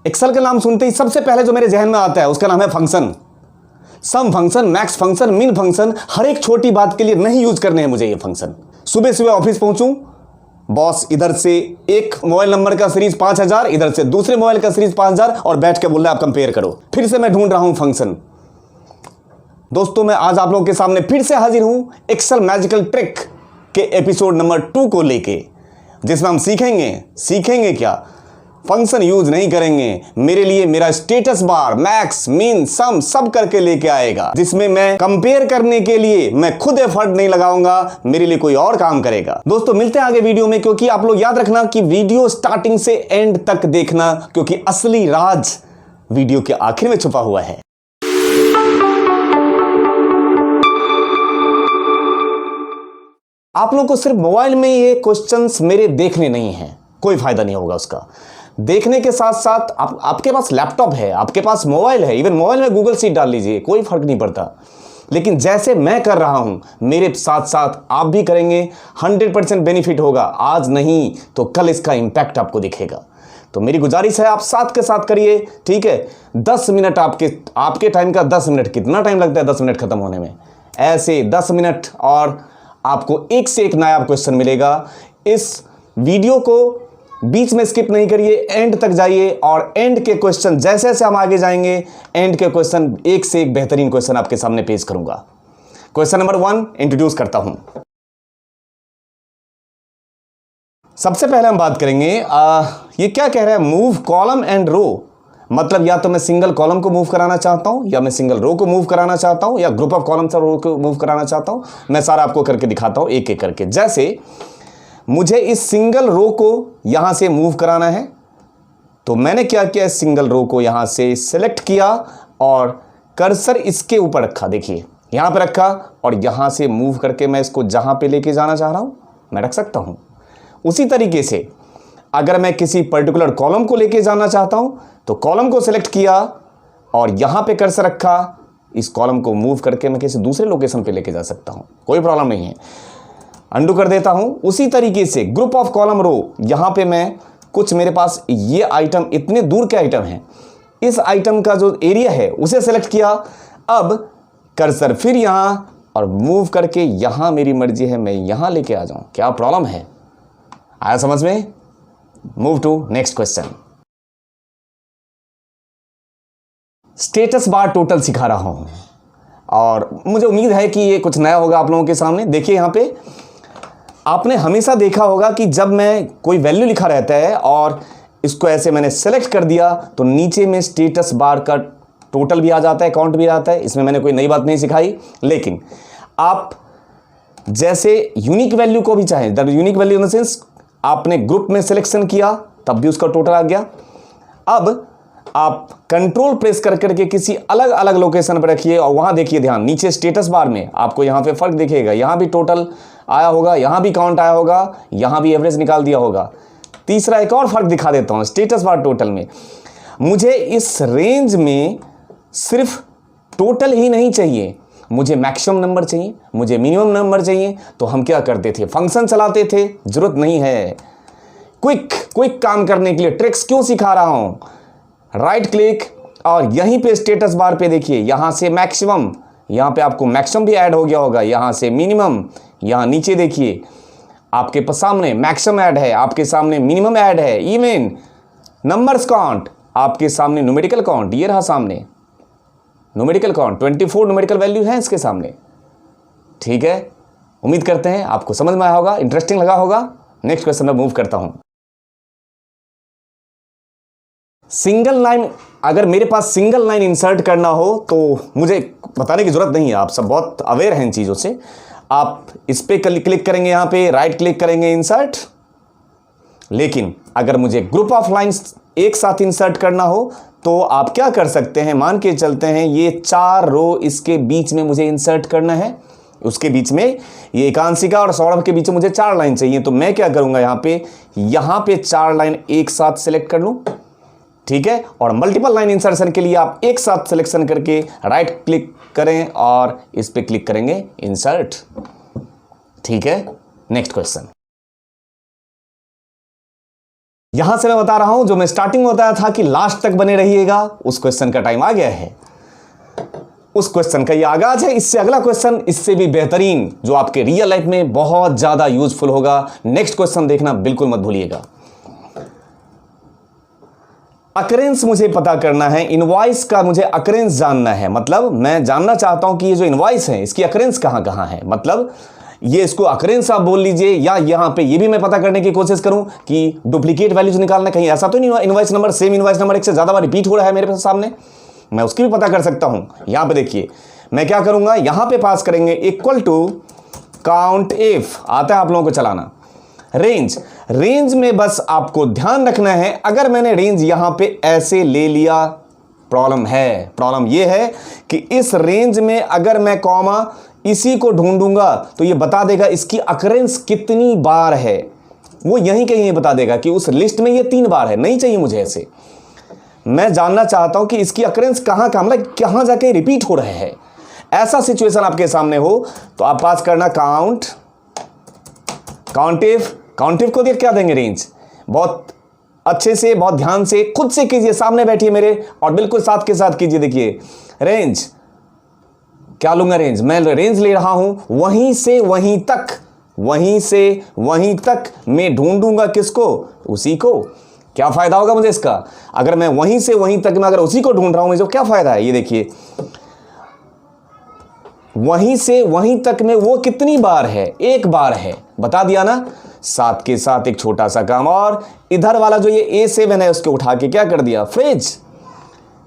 Excel का नाम सुनते ही सबसे पहले जो मेरे जहन में आता है उसका नाम है फंक्शन। सम फंक्शन, मैक्स फंक्शन, मिन फंक्शन, हर एक छोटी बात के लिए नहीं यूज करने हैं मुझे ये फंक्शन। सुबह सुबह ऑफिस पहुंचूं, बॉस इधर से एक मोबाइल नंबर का सीरीज 5000, इधर से दूसरे मोबाइल का सीरीज 5000 और बैठ के बोल रहा है आप कंपेयर करो। फिर से मैं ढूंढ रहा हूं फंक्शन। दोस्तों मैं आज आप लोगों के सामने फिर से हाजिर हूं एक्सेल मैजिकल ट्रिक के एपिसोड नंबर 2 को लेके, जिसमें हम सीखेंगे क्या, फंक्शन यूज नहीं करेंगे, मेरे लिए मेरा स्टेटस बार मैक्स मिन सम सब करके लेके आएगा, जिसमें मैं कंपेयर करने के लिए मैं खुद एफर्ट नहीं लगाऊंगा, मेरे लिए कोई और काम करेगा। दोस्तों मिलते हैं आगे वीडियो में, क्योंकि आप लोग याद रखना कि वीडियो स्टार्टिंग से एंड तक देखना, क्योंकि असली राज वीडियो के आखिर में छुपा हुआ है। आप लोगों को सिर्फ मोबाइल में ये क्वेश्चंस मेरे देखने नहीं हैं, कोई फायदा नहीं होगा उसका। देखने के साथ साथ आपके पास लैपटॉप है, आपके पास मोबाइल है, इवन मोबाइल में गूगल शीट डाल लीजिए, कोई फर्क नहीं पड़ता। लेकिन जैसे मैं कर रहा हूं मेरे साथ साथ आप भी करेंगे, 100% बेनिफिट होगा। आज नहीं तो कल इसका इंपैक्ट आपको दिखेगा। तो मेरी गुजारिश है आप साथ के साथ करिए, ठीक है। 10 मिनट आपके टाइम का 10 मिनट, कितना टाइम लगता है 10 मिनट खत्म होने में? ऐसे 10 मिनट और आपको एक से एक नायाब क्वेश्चन मिलेगा। इस वीडियो को बीच में स्किप नहीं करिए, एंड तक जाइए और एंड के क्वेश्चन जैसे जैसे हम आगे जाएंगे एंड के क्वेश्चन एक से एक बेहतरीन क्वेश्चन आपके सामने पेश करूंगा। क्वेश्चन नंबर 1 इंट्रोड्यूस करता हूं। सबसे पहले हम बात करेंगे ये क्या कह रहा है, मूव कॉलम एंड रो। मतलब या तो मैं सिंगल कॉलम को मूव कराना चाहता हूं, या मैं सिंगल रो को मूव कराना चाहता हूं, या ग्रुप ऑफ कॉलम्स और रो को मूव कराना चाहता हूं। मैं सारा आपको करके दिखाता हूं एक एक करके। जैसे मुझे इस सिंगल रो को यहां से मूव कराना है, तो मैंने क्या किया, सिंगल रो को यहां से सिलेक्ट किया और कर्सर इसके ऊपर रखा। देखिए यहां पे रखा और यहां से मूव करके मैं इसको जहां पे लेके जाना चाह रहा हूं मैं रख सकता हूं। उसी तरीके से अगर मैं किसी पर्टिकुलर कॉलम को लेके जाना चाहता हूं तो कॉलम को सिलेक्ट किया और यहां पे कर्सर रखा, इस कॉलम को मूव करके मैं किसी दूसरे लोकेशन पे लेके जा सकता हूं, कोई प्रॉब्लम नहीं है। अंडू कर देता हूं। उसी तरीके से ग्रुप ऑफ कॉलम रो, यहां पे मैं कुछ, मेरे पास ये आइटम इतने दूर के आइटम हैं, इस आइटम का जो एरिया है उसे सेलेक्ट किया। अब कर्सर फिर यहां और मूव करके यहां मेरी मर्जी है मैं यहां लेके आ जाऊं, क्या प्रॉब्लम है? आया समझ में? Move to next question. Status bar total सिखा रहा हूं और मुझे उम्मीद है कि ये कुछ नया होगा आप लोगों के सामने। देखिए यहां पे आपने हमेशा देखा होगा कि जब मैं कोई वैल्यू लिखा रहता है और इसको ऐसे मैंने सेलेक्ट कर दिया तो नीचे में स्टेटस बार का टोटल भी आ जाता है, काउंट भी आता है। इसमें मैंने कोई नई बात नहीं सिखाई। लेकिन आप जैसे यूनिक वैल्यू को भी चाहें, the unique value in the sense आपने ग्रुप में सिलेक्शन किया तब भी उसका टोटल आ गया। अब आप कंट्रोल प्रेस कर करके किसी अलग अलग लोकेशन पर रखिए और वहां देखिए, ध्यान, नीचे स्टेटस बार में आपको यहां पे फर्क दिखेगा। यहां भी टोटल आया होगा, यहां भी काउंट आया होगा, यहां भी एवरेज निकाल दिया होगा। तीसरा एक और फर्क दिखा देता हूं स्टेटस बार टोटल में। मुझे इस रेंज में सिर्फ टोटल ही नहीं चाहिए, मुझे मैक्सिमम नंबर चाहिए, मुझे मिनिमम नंबर चाहिए। तो हम क्या करते थे, फंक्शन चलाते थे। जरूरत नहीं है। क्विक काम करने के लिए ट्रिक्स क्यों सिखा रहा हूं? राइट क्लिक और यहीं पे स्टेटस बार पे देखिए, यहां से मैक्सिमम, यहां पे आपको मैक्सिमम भी ऐड हो गया होगा, यहां से मिनिमम, यहां नीचे देखिए आपके सामने मैक्सिमम ऐड है, आपके सामने मिनिमम ऐड है, इवन नंबर्स काउंट, आपके सामने न्यूमेरिकल काउंट, ये रहा सामने न्यूमेरिकल काउंट, 24 न्यूमेरिकल वैल्यू है इसके सामने। ठीक है, उम्मीद करते हैं आपको समझ में आया होगा, इंटरेस्टिंग लगा होगा। नेक्स्ट क्वेश्चन में मूव करता हूं। सिंगल लाइन, अगर मेरे पास सिंगल लाइन इंसर्ट करना हो तो मुझे बताने की जरूरत नहीं है, आप सब बहुत अवेयर हैं इन चीज़ों से। आप इस पे क्लिक करेंगे, यहाँ पे राइट क्लिक करेंगे, इंसर्ट। लेकिन अगर मुझे ग्रुप ऑफ लाइंस एक साथ इंसर्ट करना हो तो आप क्या कर सकते हैं, मान के चलते हैं ये 4 रो इसके बीच में मुझे इंसर्ट करना है, उसके बीच में ये एकांशिका और सौरभ के बीच में मुझे 4 लाइन चाहिए। तो मैं क्या करूँगा, यहाँ पे 4 लाइन एक साथ सेलेक्ट कर लूँ, ठीक है। और मल्टीपल लाइन इंसर्शन के लिए आप एक साथ सिलेक्शन करके राइट क्लिक करें और इस पे क्लिक करेंगे इंसर्ट, ठीक है। Next question. यहां से मैं बता रहा हूं, जो मैं स्टार्टिंग में बताया था कि लास्ट तक बने रहिएगा, उस क्वेश्चन का टाइम आ गया है। उस क्वेश्चन का ये आगाज है। इससे अगला क्वेश्चन इससे भी बेहतरीन, जो आपके रियल लाइफ में बहुत ज्यादा यूजफुल होगा। नेक्स्ट क्वेश्चन देखना बिल्कुल मत भूलिएगा। अकरेंस मुझे पता करना है, इनवॉइस का मुझे अकरेंस जानना है। मतलब मैं जानना चाहता हूं कि ये जो इनवॉइस है इसकी अकरेंस कहां कहां है। मतलब ये इसको अकरेंस आप बोल लीजिए, या यहां पे ये भी मैं पता करने की कोशिश करूं कि डुप्लीकेट वैल्यूज निकालना, कहीं ऐसा तो नहीं invoice number same invoice number एक से ज्यादा बार रिपीट हो रहा है मेरे सामने, मैं उसकी भी पता कर सकता हूं। यहां पे देखिए मैं क्या करूंगा, यहां पे पास करेंगे इक्वल टू काउंट इफ, आता है आप लोगों को चलाना। रेंज, रेंज में बस आपको ध्यान रखना है, अगर मैंने रेंज यहां पे ऐसे ले लिया, प्रॉब्लम है। प्रॉब्लम यह है कि इस रेंज में अगर मैं कॉमा इसी को ढूंढूंगा तो ये बता देगा इसकी अकरेंस कितनी बार है। वो यहीं कहीं ये बता देगा कि उस लिस्ट में ये 3 बार है। नहीं चाहिए मुझे ऐसे, मैं जानना चाहता हूं कि इसकी अकरेंस कहां कहां, मतलब कहां जाके रिपीट हो रहे हैं। ऐसा सिचुएशन आपके सामने हो तो आप पास करना काउंट, काउंटिव को देख क्या देंगे, रेंज। बहुत अच्छे से, बहुत ध्यान से, खुद से कीजिए, सामने बैठिए मेरे और बिल्कुल साथ के साथ कीजिए। देखिए रेंज क्या लूंगा, रेंज मैं रेंज ले रहा हूं, वहीं से वहीं तक, वहीं से वहीं तक मैं ढूंढूंगा किसको, उसी को। क्या फायदा होगा मुझे इसका, अगर मैं वहीं से वहीं तक में अगर उसी को ढूंढ रहा हूं, मुझे क्या फायदा है। ये देखिए वहीं से वहीं तक में वो कितनी बार है, 1 बार है, बता दिया ना। साथ के साथ एक छोटा सा काम, और इधर वाला जो ये A7 है उसको उठा के क्या कर दिया, फ्रिज।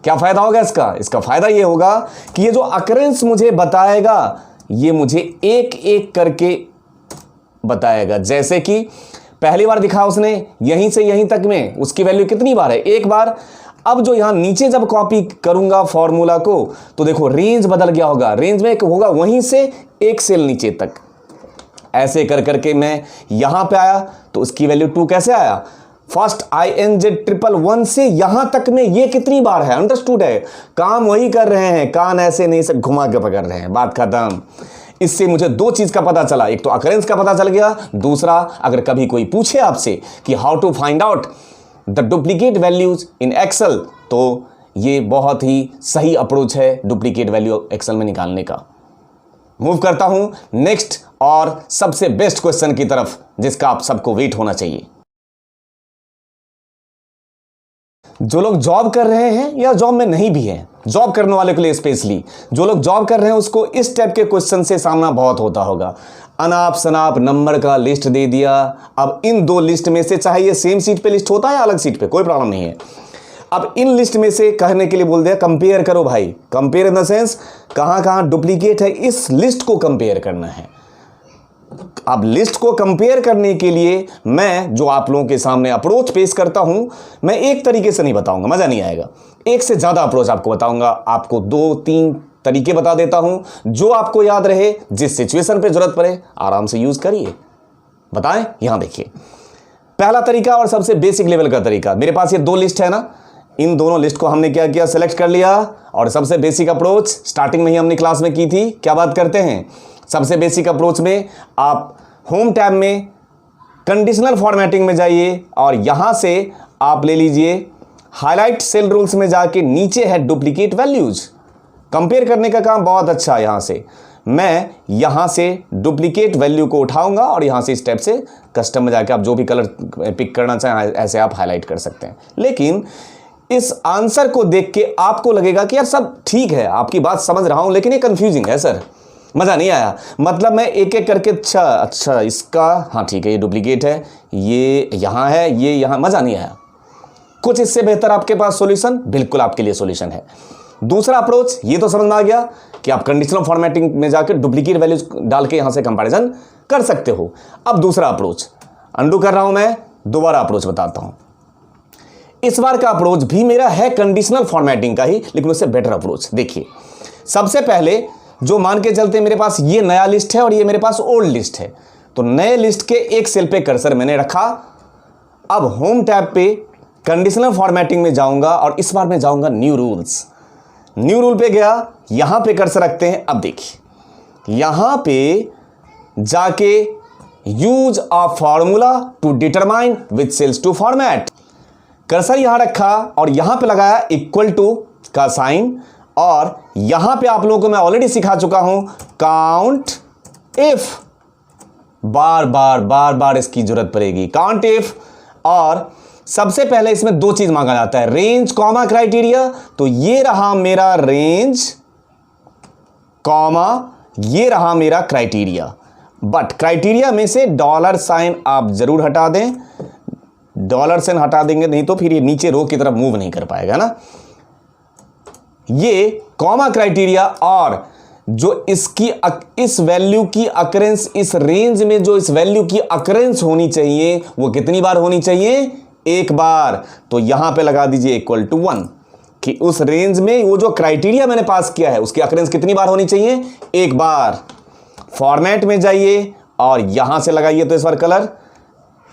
क्या फायदा होगा इसका, इसका फायदा ये होगा कि ये जो अकरेंस मुझे बताएगा ये मुझे एक एक करके बताएगा। जैसे कि पहली बार दिखा उसने यहीं से यहीं तक में उसकी वैल्यू कितनी बार है, 1 बार। अब जो यहां नीचे जब कॉपी करूंगा फॉर्मूला को तो देखो रेंज बदल गया होगा, रेंज में होगा वहीं से 1 सेल नीचे तक। ऐसे कर करके मैं यहां पे आया तो उसकी वैल्यू 2 कैसे आया, फर्स्ट INZ111 से यहां तक में ये कितनी बार है, अंडरस्टूड है। काम वही कर रहे हैं, कान ऐसे नहीं से घुमा के पकड़ रहे हैं, बात खत्म। इससे मुझे 2 चीज का पता चला, एक तो अकरेंस का पता चल गया, दूसरा अगर कभी कोई पूछे आपसे कि how to find out the duplicate values in Excel, तो ये बहुत ही सही अप्रोच है डुप्लीकेट वैल्यू एक्सेल में निकालने का। मूव करता हूं नेक्स्ट और सबसे बेस्ट क्वेश्चन की तरफ, जिसका आप सबको वेट होना चाहिए। जो लोग जॉब कर रहे हैं या जॉब में नहीं भी हैं, जॉब करने वाले के लिए स्पेशली, जो लोग जॉब कर रहे हैं उसको इस टाइप के क्वेश्चन से सामना बहुत होता होगा। अनाप शनाप नंबर का लिस्ट दे दिया, अब इन 2 लिस्ट में से, चाहे ये सेम सीट पे लिस्ट होता है या अलग सीट पे, कोई प्रॉब्लम नहीं है। अब इन लिस्ट में से कहने के लिए बोल दिया कंपेयर करो भाई, कंपेयर इन द सेंस कहां कहां डुप्लीकेट है, इस लिस्ट को कंपेयर करना है। अब लिस्ट को कंपेयर करने के लिए मैं जो आप लोगों के सामने अप्रोच पेश करता हूं, मैं एक तरीके से नहीं बताऊंगा, मजा नहीं आएगा। एक से ज्यादा अप्रोच आपको बताऊंगा, आपको 2-3 तरीके बता देता हूं, जो आपको याद रहे, जिस सिचुएशन पे जरूरत पड़े आराम से यूज करिए। बताएं, यहां देखिए पहला तरीका और सबसे बेसिक लेवल का तरीका। मेरे पास ये 2 लिस्ट है ना, इन दोनों लिस्ट को हमने क्या किया, सेलेक्ट कर लिया। और सबसे बेसिक अप्रोच स्टार्टिंग में ही हमने क्लास में की थी, क्या बात करते हैं। सबसे बेसिक अप्रोच में आप होम टैब में कंडीशनल फॉर्मेटिंग में जाइए और यहां से आप ले लीजिए हाईलाइट सेल रूल्स में जाके नीचे है डुप्लीकेट वैल्यूज। कंपेयर करने का काम बहुत अच्छा है। यहां से मैं यहां से डुप्लीकेट वैल्यू को उठाऊंगा और यहां से स्टेप से कस्टम में जाके आप जो भी कलर पिक करना चाहें ऐसे आप हाईलाइट कर सकते हैं। लेकिन इस आंसर को देख के आपको लगेगा कि यार सब ठीक है, आपकी बात समझ रहा हूं, लेकिन ये कंफ्यूजिंग है सर, मजा नहीं आया। मतलब मैं एक एक करके अच्छा इसका, हाँ ठीक है ये डुप्लीकेट है, ये यहां है, ये यहां, मजा नहीं आया। कुछ इससे बेहतर आपके पास सॉल्यूशन, बिल्कुल आपके लिए सॉल्यूशन है। दूसरा अप्रोच ये तो समझ में आ गया कि आप कंडीशनल फॉर्मेटिंग में जाकर डुप्लीकेट वैल्यूज डाल के यहां से कंपैरिजन कर सकते हो। अब दूसरा अप्रोच अंडू कर रहा हूं मैं, दोबारा अप्रोच बताता हूं। इस बार का अप्रोच भी मेरा है कंडीशनल फॉर्मेटिंग का ही, लेकिन उससे बेटर अप्रोच। देखिए सबसे पहले जो मान के चलते मेरे पास ये नया लिस्ट है और ये मेरे पास ओल्ड लिस्ट है, तो नए लिस्ट के एक सेल पे कर्सर मैंने रखा। अब होम टैब पे कंडीशनल फॉर्मेटिंग में जाऊंगा और इस बार मैं जाऊंगा न्यू रूल्स। न्यू रूल पे गया, यहां पे कर्सर रखते हैं। अब देखिए यहां पे जाके use a formula to determine which cells to format. Cursor यहां रखा और यहां पे लगाया इक्वल टू का साइन, और यहां पे आप लोगों को मैं ऑलरेडी सिखा चुका हूं काउंट इफ। बार बार इसकी जरूरत पड़ेगी, काउंट इफ। और सबसे पहले इसमें दो चीज मांगा जाता है, रेंज कॉमा क्राइटेरिया। तो ये रहा मेरा रेंज कॉमा ये रहा मेरा क्राइटेरिया। बट क्राइटेरिया में से डॉलर साइन आप जरूर हटा दें, डॉलर साइन हटा देंगे नहीं तो फिर ये नीचे रो की तरफ मूव नहीं कर पाएगा ना। ये कॉमा क्राइटेरिया, और जो इसकी इस वैल्यू की अकरेंस, इस रेंज में जो इस वैल्यू की अकरेंस होनी चाहिए वो कितनी बार होनी चाहिए, एक बार। तो यहां पे लगा दीजिए इक्वल टू 1 कि उस रेंज में वो जो क्राइटेरिया मैंने पास किया है उसकी अकरेंस कितनी बार होनी चाहिए, एक बार। फॉर्मेट में जाइए और यहां से लगाइए तो इस बार कलर,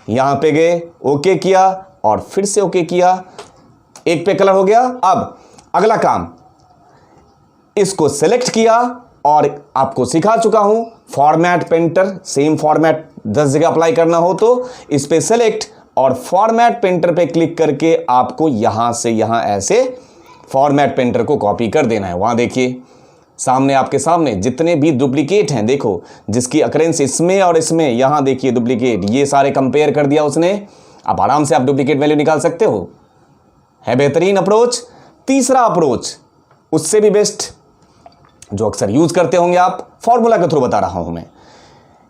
यहां पे गए, ओके किया और फिर से ओके किया, एक पे कलर हो गया। अब अगला काम, इसको सेलेक्ट किया और आपको सिखा चुका हूं फॉर्मेट पेंटर, सेम फॉर्मेट 10 जगह अप्लाई करना हो तो इस पे सेलेक्ट और फॉर्मेट पेंटर पे क्लिक करके आपको यहां से यहां ऐसे फॉर्मेट पेंटर को कॉपी कर देना है। वहां देखिए सामने, आपके सामने जितने भी डुप्लीकेट हैं, देखो जिसकी अकरेंस इसमें और इसमें, यहां देखिए डुप्लीकेट, ये सारे कंपेयर कर दिया उसने। अब आराम से आप डुप्लीकेट वैल्यू निकाल सकते हो, है बेहतरीन अप्रोच। तीसरा अप्रोच उससे भी बेस्ट, जो अक्सर यूज करते होंगे आप, फॉर्मूला के थ्रू बता रहा हूं मैं।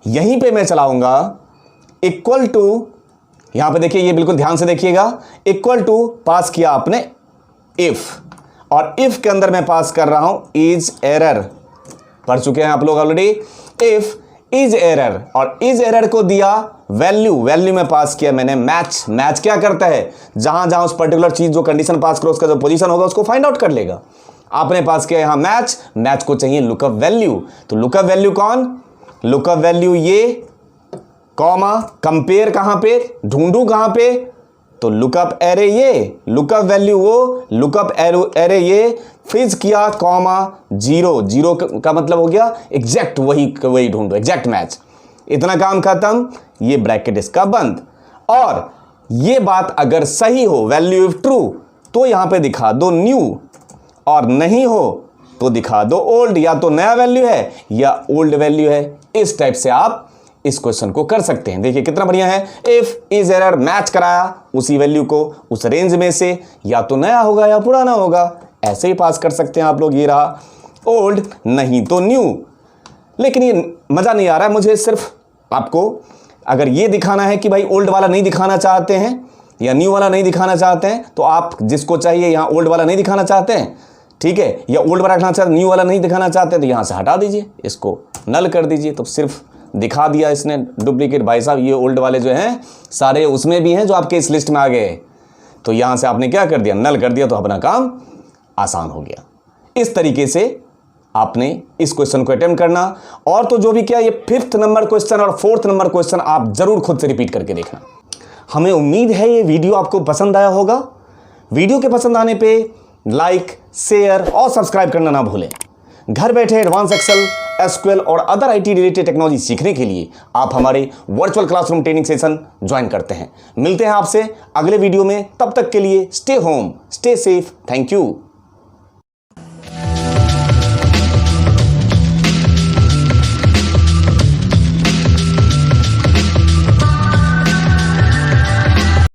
यहीं पे मैं चलाऊंगा इक्वल टू, यहां पे देखिए, ये बिल्कुल ध्यान से देखिएगा, इक्वल टू पास किया आपने इफ, और इफ के अंदर मैं पास कर रहा हूं इज एरर, पढ़ चुके हैं आप लोग ऑलरेडी। इफ इज एरर, और इज एरर को दिया वैल्यू, वैल्यू में पास किया मैंने मैच। मैच क्या करता है, जहां जहां उस पर्टिकुलर चीज जो कंडीशन पास करो उसका जो पोजीशन होगा उसको फाइंड आउट कर लेगा। आपने पास किया यहां मैच, मैच को चाहिए लुकअप वैल्यू, तो लुकअप वैल्यू कौन, लुकअप वैल्यू ये, कॉमा कंपेयर कहां पे, ढूंढू कहां पे, तो लुकअप एरे ये, लुकअप वैल्यू वो, लुकअप एरे ये, फिज किया कॉमा जीरो, जीरो का मतलब हो गया एग्जैक्ट वही ढूंढो, एग्जैक्ट मैच। इतना काम खत्म, ये ब्रैकेट इसका बंद। और ये बात अगर सही हो, वैल्यू इफ ट्रू, तो यहां पे दिखा दो न्यू, और नहीं हो तो दिखा दो ओल्ड, या तो नया वैल्यू है या ओल्ड वैल्यू है। इस टाइप से आप इस क्वेश्चन को कर सकते हैं। देखिए कितना बढ़िया है, इफ इज एरर मैच कराया उसी वैल्यू को उस रेंज में से, या तो नया होगा या पुराना होगा, ऐसे ही पास कर सकते हैं आप लोग। ये रहा ओल्ड, नहीं तो न्यू। लेकिन ये मजा नहीं आ रहा है मुझे, सिर्फ आपको अगर ये दिखाना है कि भाई ओल्ड वाला नहीं दिखाना चाहते हैं या न्यू वाला नहीं दिखाना चाहते हैं, तो आप जिसको चाहिए, यहां ओल्ड वाला नहीं दिखाना चाहते हैं, ठीक है, या ओल्ड वाला रखना चाहते, न्यू वाला नहीं दिखाना चाहते, तो यहां से हटा दीजिए, इसको नल कर दीजिए। तो सिर्फ दिखा दिया इसने डुप्लीकेट, भाई साहब ये ओल्ड वाले जो हैं सारे उसमें भी हैं जो आपके इस लिस्ट में आ गए, तो यहां से आपने क्या कर दिया, नल कर दिया, तो अपना काम आसान हो गया। इस तरीके से आपने इस क्वेश्चन को अटेम्प्ट करना। और तो जो भी क्या, ये 5th नंबर क्वेश्चन और 4th नंबर क्वेश्चन आप जरूर खुद से रिपीट करके देखना। हमें उम्मीद है ये वीडियो आपको पसंद आया होगा। वीडियो के पसंद आने पे लाइक, शेयर और सब्सक्राइब करना ना भूलें। घर बैठे एडवांस एक्सेल, एसक्यूएल और अदर आईटी रिलेटेड टेक्नोलॉजी सीखने के लिए आप हमारे virtual classroom training session join करते हैं। मिलते हैं आपसे अगले वीडियो में, तब तक के लिए stay home, stay safe, thank you.